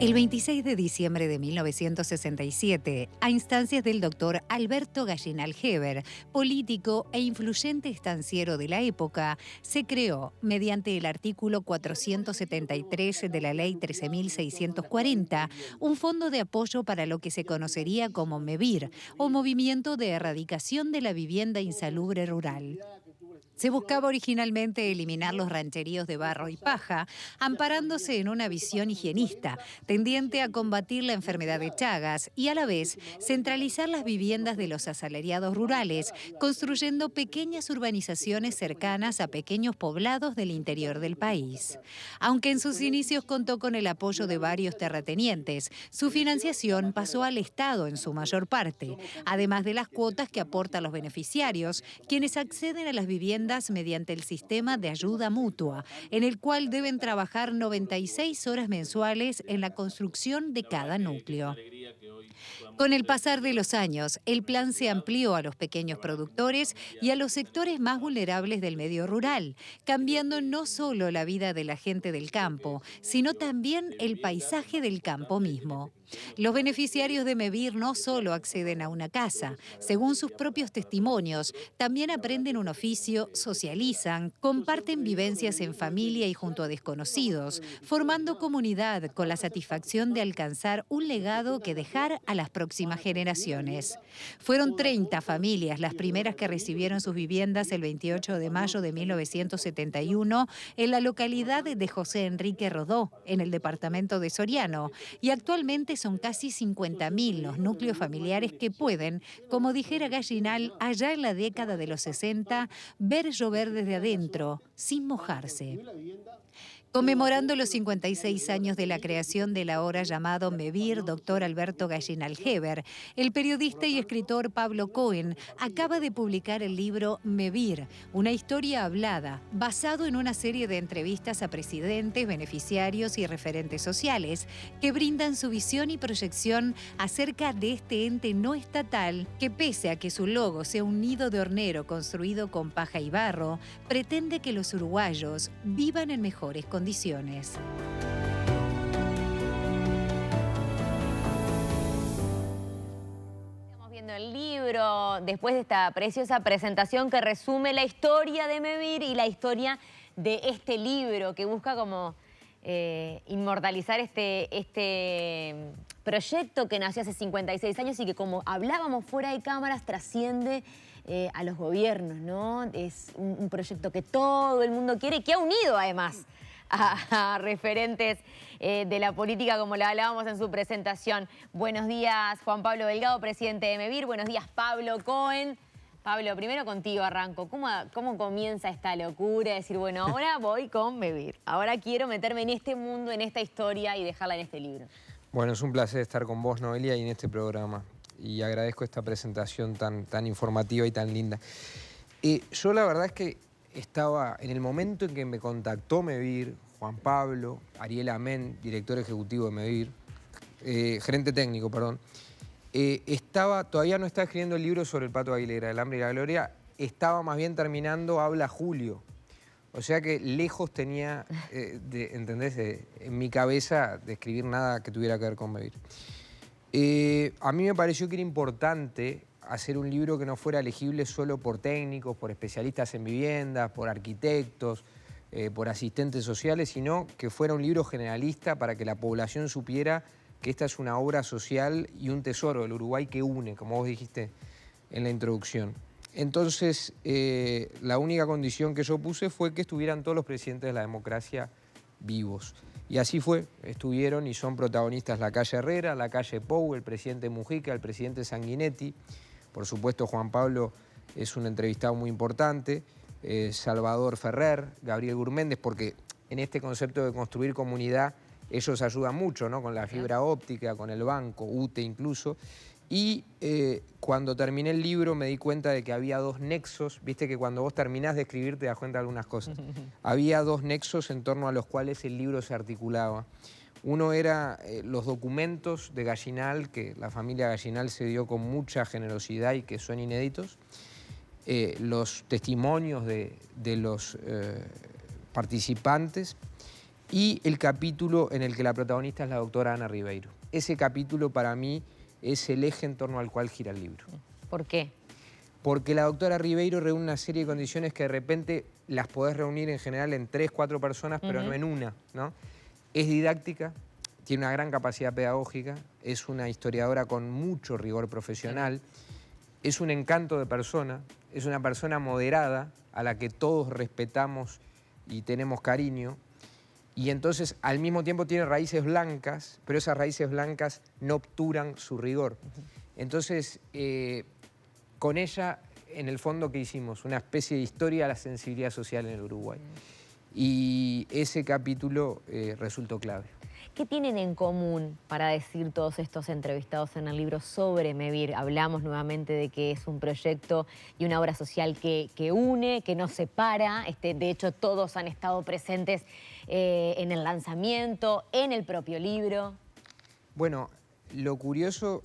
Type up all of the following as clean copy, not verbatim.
El 26 de diciembre de 1967, a instancias del doctor Alberto Gallinal Heber, político e influyente estanciero de la época, se creó, mediante el artículo 473 de la Ley 13.640, un fondo de apoyo para lo que se conocería como MEVIR, o Movimiento de Erradicación de la Vivienda Insalubre Rural. Se buscaba originalmente eliminar los rancheríos de barro y paja, amparándose en una visión higienista, tendiente a combatir la enfermedad de Chagas y a la vez centralizar las viviendas de los asalariados rurales, construyendo pequeñas urbanizaciones cercanas a pequeños poblados del interior del país. Aunque en sus inicios contó con el apoyo de varios terratenientes, su financiación pasó al Estado en su mayor parte, además de las cuotas que aportan los beneficiarios, quienes acceden a las viviendas mediante el sistema de ayuda mutua, en el cual deben trabajar 96 horas mensuales en la construcción de cada núcleo. Con el pasar de los años, el plan se amplió a los pequeños productores y a los sectores más vulnerables del medio rural, cambiando no solo la vida de la gente del campo, sino también el paisaje del campo mismo. Los beneficiarios de MEVIR no solo acceden a una casa, según sus propios testimonios, también aprenden un oficio, socializan, comparten vivencias en familia y junto a desconocidos, formando comunidad con la satisfacción de alcanzar un legado que dejar a las próximas generaciones. Fueron 30 familias las primeras que recibieron sus viviendas el 28 de mayo de 1971 en la localidad de José Enrique Rodó, en el departamento de Soriano, y actualmente son casi 50.000 los núcleos familiares que pueden, como dijera Gallinal allá en la década de los 60, ver llover desde adentro, sin mojarse. Conmemorando los 56 años de la creación del ahora llamado MEVIR, doctor Alberto Gallinal Heber, el periodista y escritor Pablo Cohen acaba de publicar el libro MEVIR, una historia hablada, basado en una serie de entrevistas a presidentes, beneficiarios y referentes sociales, que brindan su visión y proyección acerca de este ente no estatal que, pese a que su logo sea un nido de hornero construido con paja y barro, pretende que los uruguayos vivan en mejores condiciones. Estamos viendo el libro después de esta preciosa presentación que resume la historia de MEVIR y la historia de este libro que busca como inmortalizar este proyecto que nació hace 56 años y que, como hablábamos fuera de cámaras, trasciende a los gobiernos, ¿no? Es un proyecto que todo el mundo quiere y que ha unido además a referentes de la política, como la hablábamos en su presentación. Buenos días, Juan Pablo Delgado, presidente de MEVIR. Buenos días, Pablo Cohen. Pablo, primero contigo arranco. ¿Cómo comienza esta locura? Decir, bueno, ahora voy con MEVIR. Ahora quiero meterme en este mundo, en esta historia y dejarla en este libro. Bueno, es un placer estar con vos, Noelia, y en este programa. Y agradezco esta presentación tan informativa y tan linda. Yo la verdad es que estaba en el momento en que me contactó MEVIR, Juan Pablo, Ariel Amén, director ejecutivo de MEVIR, gerente técnico, perdón, todavía no estaba escribiendo el libro sobre el Pato Aguilera, El hambre y la gloria, estaba más bien terminando Habla Julio. O sea que lejos tenía, ¿entendés?, en mi cabeza de escribir nada que tuviera que ver con MEVIR. A mí me pareció que era importante hacer un libro que no fuera legible solo por técnicos, por especialistas en viviendas, por arquitectos, por asistentes sociales, sino que fuera un libro generalista para que la población supiera que esta es una obra social y un tesoro del Uruguay que une, como vos dijiste en la introducción. Entonces, la única condición que yo puse fue que estuvieran todos los presidentes de la democracia vivos. Y así fue, estuvieron y son protagonistas la calle Herrera, la calle Pou, el presidente Mujica, el presidente Sanguinetti. Por supuesto, Juan Pablo es un entrevistado muy importante, Salvador Ferrer, Gabriel Gurméndez, porque en este concepto de construir comunidad ellos ayudan mucho, ¿no? Con la fibra óptica, con el banco, UTE incluso. Y cuando terminé el libro me di cuenta de que había dos nexos, viste que cuando vos terminás de escribir te das cuenta de algunas cosas. Había dos nexos en torno a los cuales el libro se articulaba. Uno era los documentos de Gallinal, que la familia Gallinal se dio con mucha generosidad y que son inéditos. Los testimonios de los participantes y el capítulo en el que la protagonista es la doctora Ana Ribeiro. Ese capítulo para mí es el eje en torno al cual gira el libro. ¿Por qué? Porque la doctora Ribeiro reúne una serie de condiciones que de repente las podés reunir en general en 3, 4 personas, pero no en una, ¿no? Es didáctica, tiene una gran capacidad pedagógica, es una historiadora con mucho rigor profesional, es un encanto de persona, es una persona moderada a la que todos respetamos y tenemos cariño, y entonces al mismo tiempo tiene raíces blancas, pero esas raíces blancas no obturan su rigor. Entonces, con ella, en el fondo, ¿qué hicimos? Una especie de historia de la sensibilidad social en el Uruguay. Y ese capítulo resultó clave. ¿Qué tienen en común para decir todos estos entrevistados en el libro sobre MEVIR? Hablamos nuevamente de que es un proyecto y una obra social que une, que no separa. De hecho, todos han estado presentes en el lanzamiento, en el propio libro. Bueno, lo curioso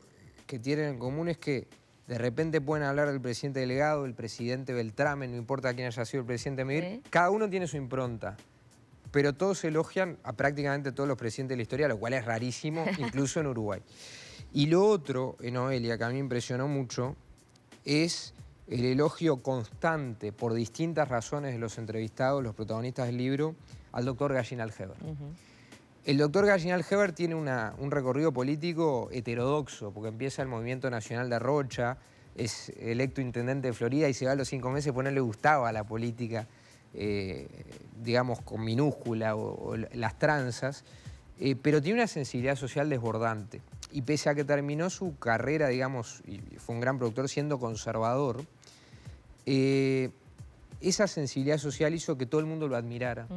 que tienen en común es que de repente pueden hablar del presidente Delgado, del presidente Beltrame, no importa quién haya sido el presidente de MEVIR, ¿sí? Cada uno tiene su impronta. Pero todos elogian a prácticamente todos los presidentes de la historia, lo cual es rarísimo, incluso en Uruguay. Y lo otro, Noelia, que a mí me impresionó mucho, es el elogio constante, por distintas razones de los entrevistados, los protagonistas del libro, al doctor Gallinal Heber. El doctor Gallinal Heber tiene un recorrido político heterodoxo, porque empieza el Movimiento Nacional de Rocha, es electo intendente de Florida y se va a los 5 meses porque no le gustaba la política, digamos, con minúscula o las tranzas, pero tiene una sensibilidad social desbordante. Y pese a que terminó su carrera, digamos, y fue un gran productor siendo conservador, esa sensibilidad social hizo que todo el mundo lo admirara.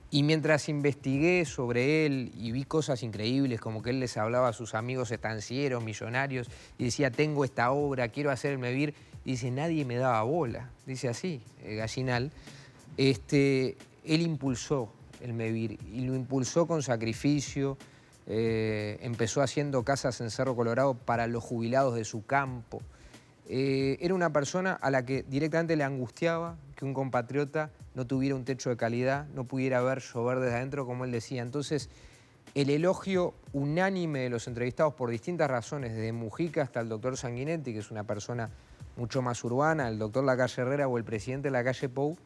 Y mientras investigué sobre él y vi cosas increíbles, como que él les hablaba a sus amigos estancieros, millonarios, y decía, tengo esta obra, quiero hacer el MEVIR, y dice, nadie me daba bola, dice así, Gallinal. Él impulsó el MEVIR, y lo impulsó con sacrificio, empezó haciendo casas en Cerro Colorado para los jubilados de su campo. Era una persona a la que directamente le angustiaba que un compatriota no tuviera un techo de calidad, no pudiera ver llover desde adentro, como él decía. Entonces, el elogio unánime de los entrevistados por distintas razones, desde Mujica hasta el doctor Sanguinetti, que es una persona mucho más urbana, el doctor Lacalle Herrera o el presidente Lacalle Pou,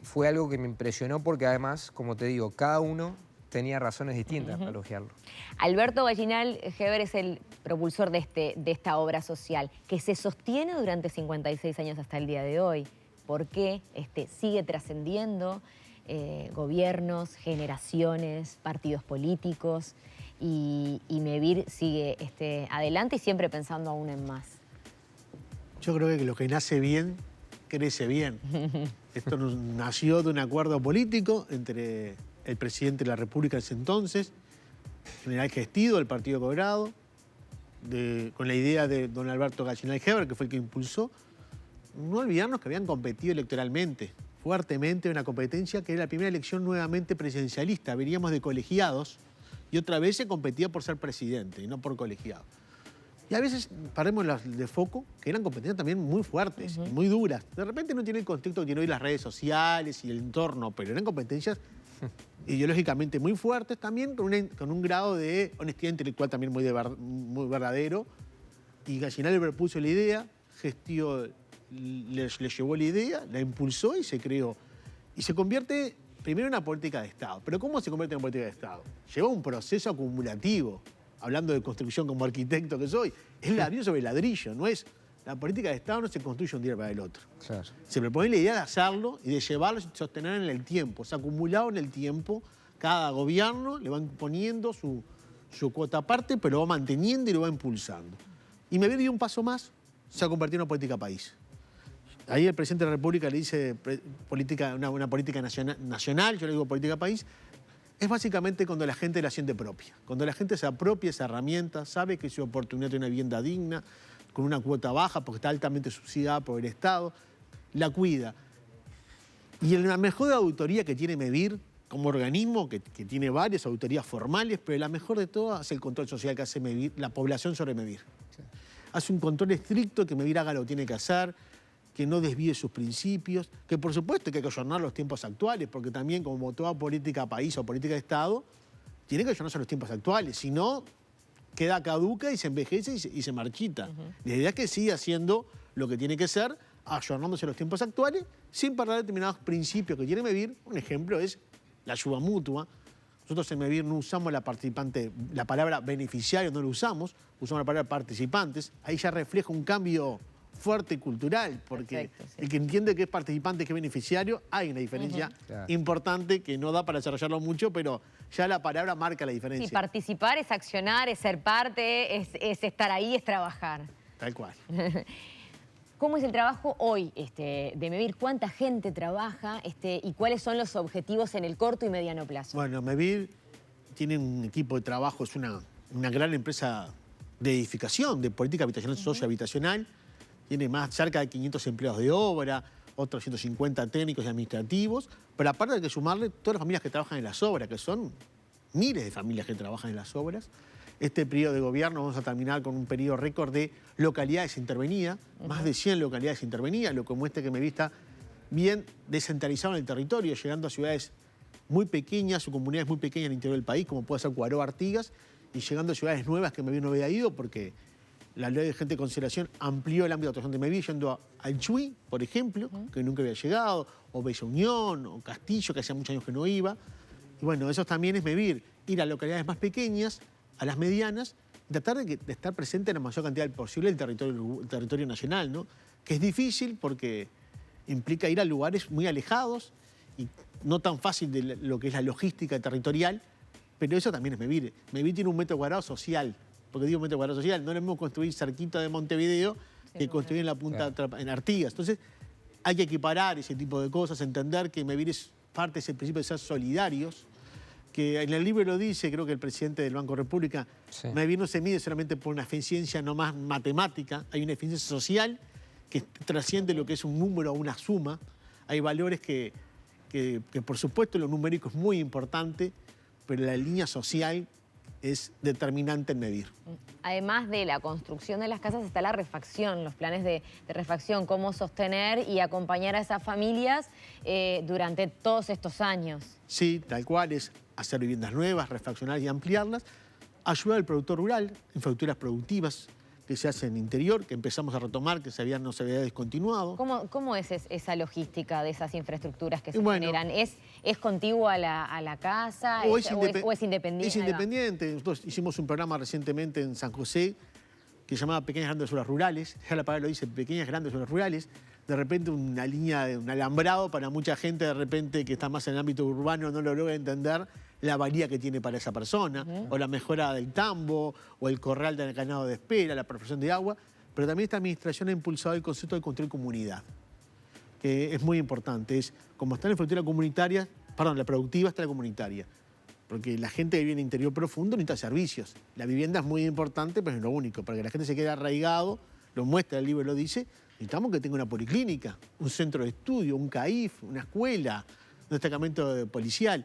fue algo que me impresionó porque además, como te digo, cada uno tenía razones distintas para elogiarlo. Alberto Gallinal Heber es el propulsor de esta obra social que se sostiene durante 56 años hasta el día de hoy. ¿Por qué? Sigue trascendiendo gobiernos, generaciones, partidos políticos y MEVIR sigue adelante y siempre pensando aún en más. Yo creo que lo que nace bien, crece bien. Esto nació de un acuerdo político entre el presidente de la República en ese entonces, General Gestido, del Partido Colorado, con la idea de don Alberto Gallinal Heber, que fue el que impulsó. No olvidarnos que habían competido electoralmente, fuertemente, una competencia que era la primera elección nuevamente presidencialista. Veníamos de colegiados y otra vez se competía por ser presidente y no por colegiado. Y a veces paremos de foco que eran competencias también muy fuertes, muy duras. De repente no tiene el contexto que tiene hoy las redes sociales y el entorno, pero eran competencias ideológicamente muy fuertes también, con un grado de honestidad intelectual también muy verdadero. Y Gallinal le puso la idea, Gestió le llevó la idea, la impulsó y se creó. Y se convierte primero en una política de Estado. ¿Pero cómo se convierte en una política de Estado? Lleva un proceso acumulativo. Hablando de construcción como arquitecto que soy, es ladrillo sobre ladrillo, no es... La política de Estado no se construye un día para el otro. Claro. Se propone la idea de hacerlo y de llevarlo y sostener en el tiempo. Se ha acumulado en el tiempo, cada gobierno le va imponiendo su cuota aparte, pero lo va manteniendo y lo va impulsando. Y MEVIR dio un paso más, se ha convertido en una política país. Ahí el presidente de la República le dice una política nacional, yo le digo política país. Es básicamente cuando la gente la siente propia. Cuando la gente se apropia esa herramienta, sabe que es su oportunidad de una vivienda digna, con una cuota baja, porque está altamente subsidiada por el Estado, la cuida. Y la mejor auditoría que tiene MEVIR como organismo, que tiene varias auditorías formales, pero la mejor de todas es el control social que hace MEVIR, la población sobre MEVIR. Sí. Hace un control estricto que MEVIR haga lo que tiene que hacer. que no desvíe sus principios, que por supuesto hay que ayornar los tiempos actuales, porque también como toda política país o política de Estado, tiene que ayornarse a los tiempos actuales, si no queda caduca y se envejece y se marchita. La idea es que siga haciendo lo que tiene que ser, ayornándose a los tiempos actuales, sin perder determinados principios que tiene MEVIR. Un ejemplo es la ayuda mutua. Nosotros en MEVIR no usamos la palabra beneficiario, no lo usamos la palabra participantes. Ahí ya refleja un cambio fuerte cultural, porque el que entiende que es participante, que es beneficiario, hay una diferencia importante que no da para desarrollarlo mucho, pero ya la palabra marca la diferencia. Sí, participar es accionar, es ser parte, es estar ahí, es trabajar. Tal cual. ¿Cómo es el trabajo hoy de MEVIR? ¿Cuánta gente trabaja y cuáles son los objetivos en el corto y mediano plazo? Bueno, MEVIR tiene un equipo de trabajo, es una gran empresa de edificación, de política habitacional, sociohabitacional. Tiene cerca de 500 empleados de obra, otros 150 técnicos y administrativos. Pero aparte hay que sumarle todas las familias que trabajan en las obras, que son miles de familias que trabajan en las obras. Este periodo de gobierno vamos a terminar con un periodo récord de localidades intervenidas, más de 100 localidades intervenidas, lo que muestra que MEVIR está bien descentralizado en el territorio, llegando a ciudades muy pequeñas o comunidades muy pequeñas en el interior del país, como puede ser Cuaró, Artigas, y llegando a ciudades nuevas que MEVIR no había ido, porque la ley de gente de consideración amplió el ámbito de actuación de MEVIR, yendo al Chuy, por ejemplo, que nunca había llegado, o Bella Unión, o Castillo, que hacía muchos años que no iba. Y bueno, eso también es MEVIR, ir a localidades más pequeñas, a las medianas, y tratar de estar presente en la mayor cantidad posible del territorio nacional, ¿no? Que es difícil porque implica ir a lugares muy alejados y no tan fácil de lo que es la logística territorial, pero eso también es MEVIR. MEVIR tiene un metro cuadrado social, porque digo metro cuadrado social, no lo mismo construir cerquita de Montevideo que construir en la punta, en Artigas. Entonces, hay que equiparar ese tipo de cosas, entender que MEVIR es parte de ese principio de ser solidarios, que en el libro lo dice, creo que el presidente del Banco República, MEVIR no se mide solamente por una eficiencia no más matemática, hay una eficiencia social que trasciende lo que es un número o una suma. Hay valores que por supuesto lo numérico es muy importante, pero la línea social es determinante en MEVIR. Además de la construcción de las casas está la refacción, los planes de refacción, cómo sostener y acompañar a esas familias durante todos estos años. Sí, tal cual, es hacer viviendas nuevas, refaccionar y ampliarlas, ayudar al productor rural, infraestructuras productivas que se hacen en interior, que empezamos a retomar, que no se había descontinuado. ¿Cómo es esa logística de esas infraestructuras que se generan? ¿Es contiguo a la casa o es independiente? Es independiente. Nosotros hicimos un programa recientemente en San José que se llamaba Pequeñas Grandes Zonas Rurales. Ya la palabra lo dice, Pequeñas Grandes Zonas Rurales. De repente una línea, un alambrado para mucha gente de repente que está más en el ámbito urbano no lo logra entender la valía que tiene para esa persona, o la mejora del tambo, o el corral del ganado de espera, la profesión de agua. Pero también esta administración ha impulsado el concepto de construir comunidad, que es muy importante. Es como está en la infraestructura comunitaria, la productiva está en la comunitaria. Porque la gente que vive en el interior profundo necesita servicios. La vivienda es muy importante, pero no es lo único. Para que la gente se quede arraigado, lo muestra el libro, lo dice, necesitamos que tenga una policlínica, un centro de estudio, un CAIF, una escuela, un destacamento policial.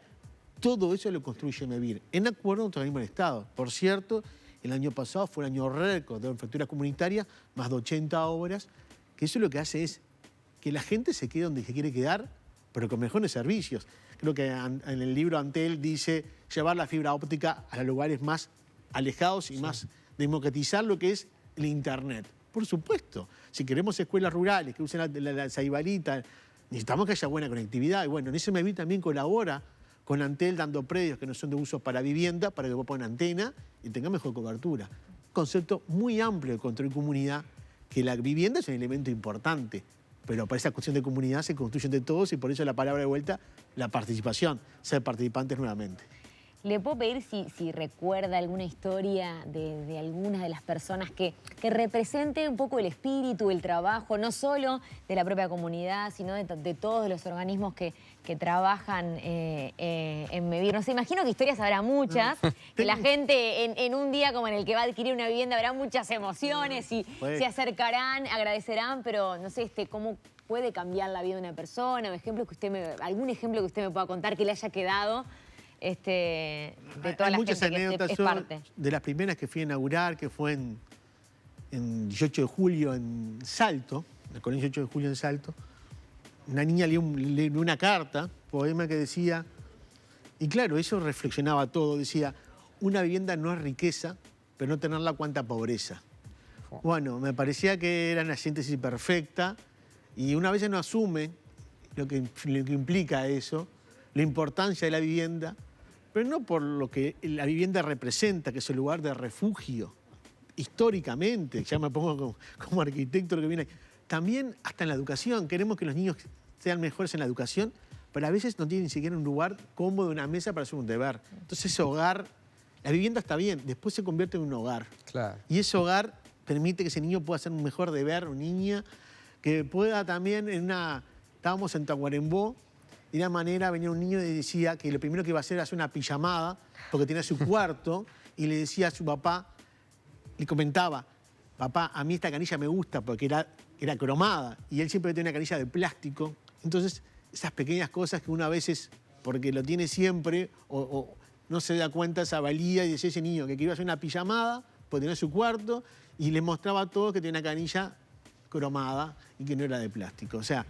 Todo eso lo construye MEVIR, en acuerdo con el Estado. Por cierto, el año pasado fue el año récord de infraestructura comunitaria, más de 80 obras, que eso lo que hace es que la gente se quede donde se quiere quedar, pero con mejores servicios. Creo que en el libro Antel dice llevar la fibra óptica a los lugares más alejados y más democratizar lo que es el Internet. Por supuesto, si queremos escuelas rurales que usen la saibalita, necesitamos que haya buena conectividad. Y bueno, en ese MEVIR también colabora con Antel dando predios que no son de uso para vivienda, para que vos pongan antena y tenga mejor cobertura. Concepto muy amplio de construir comunidad, que la vivienda es un elemento importante, pero para esa cuestión de comunidad se construyen de todos y por eso la palabra de vuelta, la participación, ser participantes nuevamente. ¿Le puedo pedir si recuerda alguna historia de algunas de las personas que represente un poco el espíritu, el trabajo, no solo de la propia comunidad, sino de todos los organismos que trabajan en MEVIR? No sé, imagino que historias habrá muchas, que la gente en un día como en el que va a adquirir una vivienda habrá muchas emociones y se acercarán, agradecerán, pero no sé, ¿cómo puede cambiar la vida de una persona? ¿Algún ejemplo que usted me pueda contar que le haya quedado? De toda la gente que es parte. De las primeras que fui a inaugurar, que fue en 18 de julio en Salto, el Colegio 8 de Julio en Salto, una niña leía una carta, poema que decía, y claro, eso reflexionaba todo, decía, una vivienda no es riqueza, pero no tenerla cuanta pobreza. Bueno, me parecía que era una síntesis perfecta y una vez no asume lo que implica eso, la importancia de la vivienda, pero no por lo que la vivienda representa, que es el lugar de refugio, históricamente, ya me pongo como arquitecto lo que viene ahí. También hasta en la educación, queremos que los niños sean mejores en la educación, pero a veces no tienen ni siquiera un lugar cómodo, una mesa para hacer un deber. Entonces ese hogar, la vivienda está bien, después se convierte en un hogar. Claro. Y ese hogar permite que ese niño pueda hacer un mejor deber, una niña, que pueda también estábamos en Tacuarembó, y de una manera venía un niño y decía que lo primero que iba a hacer era hacer una pijamada, porque tenía su cuarto, y le decía a su papá, le comentaba, papá, a mí esta canilla me gusta porque era cromada, y él siempre tenía una canilla de plástico. Entonces, esas pequeñas cosas que uno a veces, porque lo tiene siempre, o no se da cuenta esa valía, y decía ese niño que quería hacer una pijamada, porque tenía su cuarto, y le mostraba a todos que tenía una canilla cromada y que no era de plástico. O sea,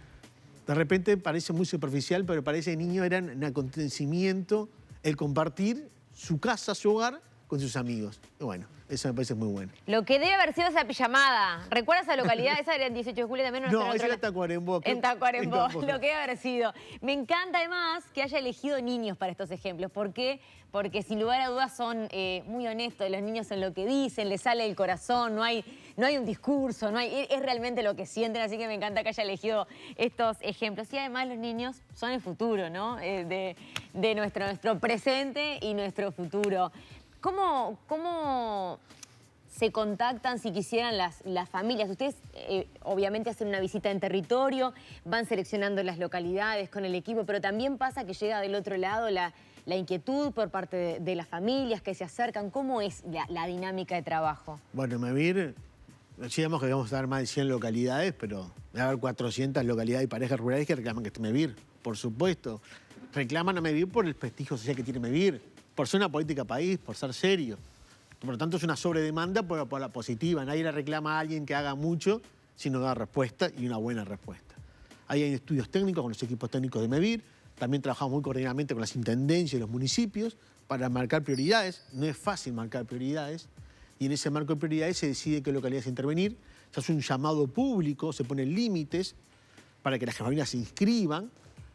de repente parece muy superficial, pero para ese niño era un acontecimiento el compartir su casa, su hogar, con sus amigos. Y bueno, eso me parece muy bueno. Lo que debe haber sido esa pijamada. ¿Recuerdas esa localidad? Esa era en 18 de julio también. No, esa era Tacuarembó. En Tacuarembó, lo que debe haber sido. Me encanta además que haya elegido niños para estos ejemplos. ¿Por qué? Porque sin lugar a dudas son muy honestos los niños en lo que dicen, les sale del corazón, no hay un discurso, es realmente lo que sienten, así que me encanta que haya elegido estos ejemplos. Y además los niños son el futuro, ¿no? De nuestro presente y nuestro futuro. ¿Cómo se contactan si quisieran las familias? Ustedes obviamente hacen una visita en territorio, van seleccionando las localidades con el equipo, pero también pasa que llega del otro lado la inquietud por parte de las familias que se acercan. ¿Cómo es la dinámica de trabajo? Bueno, MEVIR, decíamos que vamos a dar más de 100 localidades, pero va a haber 400 localidades y parejas rurales que reclaman que esté MEVIR, por supuesto. Reclaman a MEVIR por el prestigio social que tiene MEVIR, por ser una política país, por ser serio. Por lo tanto, es una sobredemanda por la positiva. Nadie le reclama a alguien que haga mucho, sino da respuesta y una buena respuesta. Ahí hay estudios técnicos con los equipos técnicos de MEVIR. También trabajamos muy coordinadamente con las intendencias y los municipios para marcar prioridades. No es fácil marcar prioridades. Y en ese marco de prioridades se decide qué localidades intervenir. Se hace un llamado público, se ponen límites para que las familias se inscriban.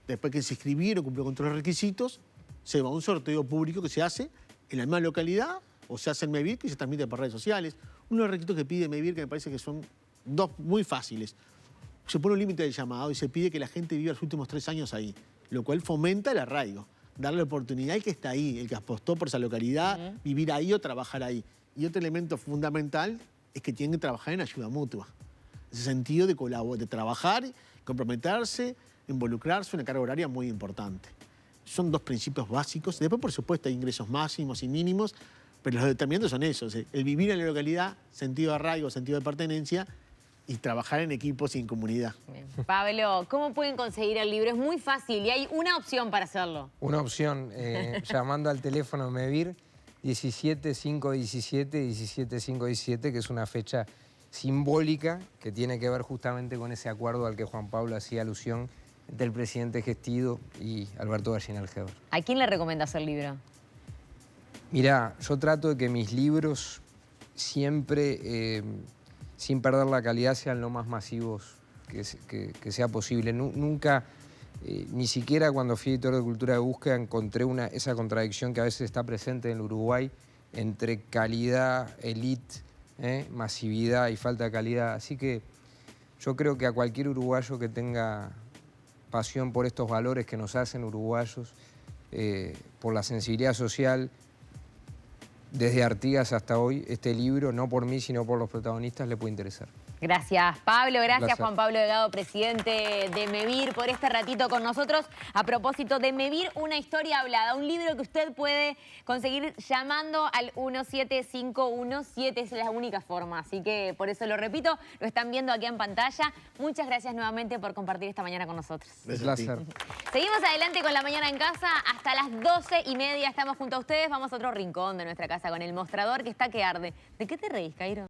Después que se inscribieron, cumplieron con todos los requisitos, se va a un sorteo público que se hace en la misma localidad o se hace en MEVIR que se transmite por redes sociales. Uno de los requisitos que pide MEVIR, que me parece que son dos muy fáciles. Se pone un límite del llamado y se pide que la gente viva los últimos 3 años ahí, lo cual fomenta el arraigo. Darle oportunidad al que está ahí, el que apostó por esa localidad, vivir ahí o trabajar ahí. Y otro elemento fundamental es que tienen que trabajar en ayuda mutua. Ese sentido de trabajar, comprometerse, involucrarse, una carga horaria muy importante. Son 2 principios básicos. Después, por supuesto, hay ingresos máximos y mínimos, pero los determinantes son esos. El vivir en la localidad, sentido de arraigo, sentido de pertenencia y trabajar en equipos y en comunidad. Bien. Pablo, ¿cómo pueden conseguir el libro? Es muy fácil y hay una opción para hacerlo. Una opción, llamando al teléfono MEVIR 17-517-17-517, que es una fecha simbólica que tiene que ver justamente con ese acuerdo al que Juan Pablo hacía alusión entre el presidente Gestido y Alberto Gallinal Heber. ¿A quién le recomendás el libro? Mirá, yo trato de que mis libros siempre, sin perder la calidad, sean lo más masivos que sea posible. Nunca, ni siquiera cuando fui editor de Cultura de Búsqueda, encontré esa contradicción que a veces está presente en el Uruguay entre calidad, élite, masividad y falta de calidad. Así que yo creo que a cualquier uruguayo que tenga pasión por estos valores que nos hacen uruguayos, por la sensibilidad social, desde Artigas hasta hoy, este libro, no por mí, sino por los protagonistas, le puede interesar. Gracias, Pablo. Gracias, Juan Pablo Delgado, presidente de MEVIR, por este ratito con nosotros. A propósito de MEVIR, una historia hablada, un libro que usted puede conseguir llamando al 1751. Es la única forma, así que por eso lo repito, lo están viendo aquí en pantalla. Muchas gracias nuevamente por compartir esta mañana con nosotros. Un placer. Seguimos adelante con La Mañana en Casa. Hasta las 12:30 estamos junto a ustedes. Vamos a otro rincón de nuestra casa con el mostrador que está que arde. ¿De qué te reís, Cairo?